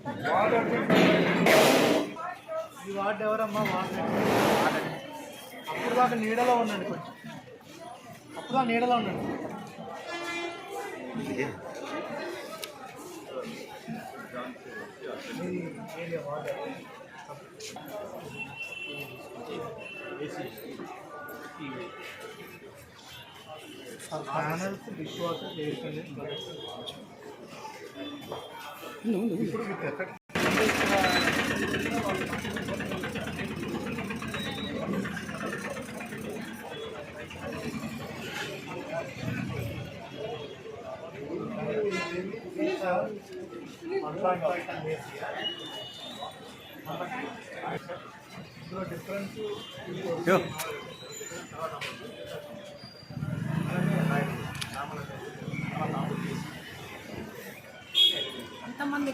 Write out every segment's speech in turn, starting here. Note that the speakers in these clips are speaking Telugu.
ఈ వార్డు ఎవరమ్మా? వార్డు అప్పుడు దాకా నీడలో ఉండండి, కొంచెం అప్పుడు దాకా నీడలో ఉండండి. ప్యానల్స్ డిష్ వాషర్ చేసింది. ఇప్పుడు మీకు ఎక్కడ డిఫరెన్స్ ఎంతమంది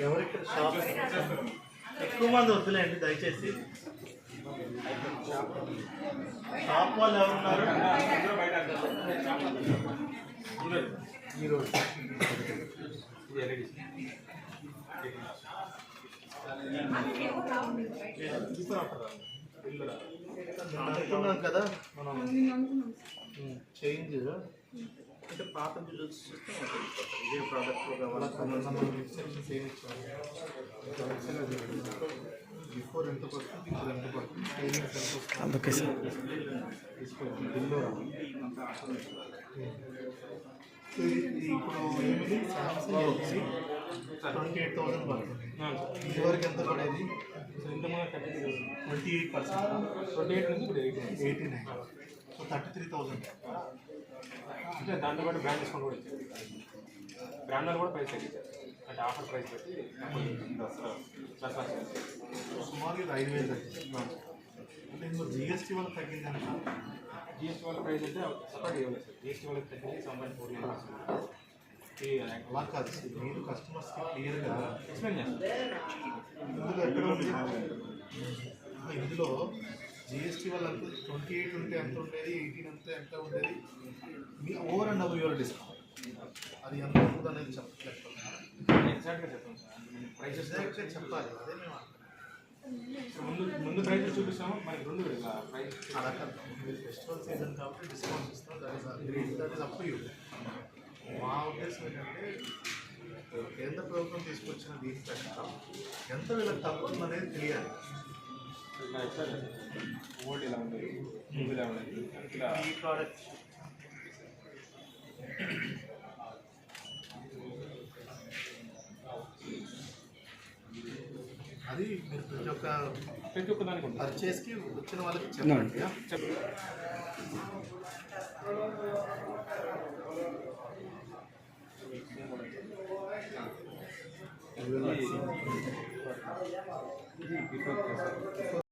ఎవరికి షాప్ ఎక్కువ మంది వద్దులేండి దయచేసి. షాప్ వాళ్ళు ఎవరున్నారు ఈరోజు? అనుకున్నాం కదా మనం చేంజ్ అంటే పాత బిల్లు సిస్టమ్ ఇదే ప్రోడక్ట్ బిఫోర్ ఎంత పడుతుంది, ఇప్పుడు ఎంత పడుతుంది, ట్రైనింగ్స్ ఎంత వస్తుంది, ఓకే సార్ తీసుకోండి బిల్లు. ఇప్పుడు ఏమిటి సామ్సంగ్ వచ్చి 28,000 పడుతుంది. ఇదివరకు ఎంత పడేది? 28%, 28 నుంచి ఇప్పుడు 89, సో 33,000. అంటే దాంతో పాటు బ్రాండ్ డిస్కౌంట్ కూడా ఇచ్చారు. బ్రాండ్ కూడా ప్రైస్ తగ్గించారు, అంటే ఆఫర్ ప్రైస్ పెట్టి సుమారు 5,000 తగ్గింది. అంటే ఇందులో జిఎస్టీ వల్ల తగ్గింది. జిఎస్టీ వాళ్ళ ప్రైస్ అయితే సపరేట్ ఇవ్వలేదు సార్. జిఎస్టీ వాళ్ళకి తగ్గింది 7.4 అలా కాదు, మీరు కస్టమర్స్కి క్లియర్గా ఎక్స్ప్లెయిన్ చేస్తారు. ఇందులో ఎక్కడ ఉంది? ఇందులో జిఎస్టీ వల్ల అంత 28 ఉంటే ఎంత ఉండేది, 18 అంతే ఎంత ఉండేది, మీ over and above your discount అది ఎంత ఉంటుంది అనేది చెప్పలేదు. ఎగ్జాక్ట్గా చెప్పండి సార్. ప్రైసెస్ చెప్పాలి, అదే మేము ముందు ప్రైసెస్ చూపిస్తాము, మనకి రెండు ప్రైస్ అలా కాదు. మీరు ఫెస్టివల్ సీజన్ కాబట్టి డిస్కౌంట్స్ ఇస్తాం, that is up to you. మా ఉద్దేశం ఏంటంటే కేంద్ర ప్రభుత్వం తీసుకొచ్చిన దీని ప్రకారం ఎంత వీళ్ళకి తక్కువ అనేది తెలియాలి. ఓల్డ్ ఇలా ఉండేది, ఇలా ఉండేది, ఈ ప్రోడక్ట్ అది మీరు ప్రతి ఒక్క దానికి పర్చేస్కి వచ్చిన వాళ్ళకి చెప్పండి. ఇది బిఫోర్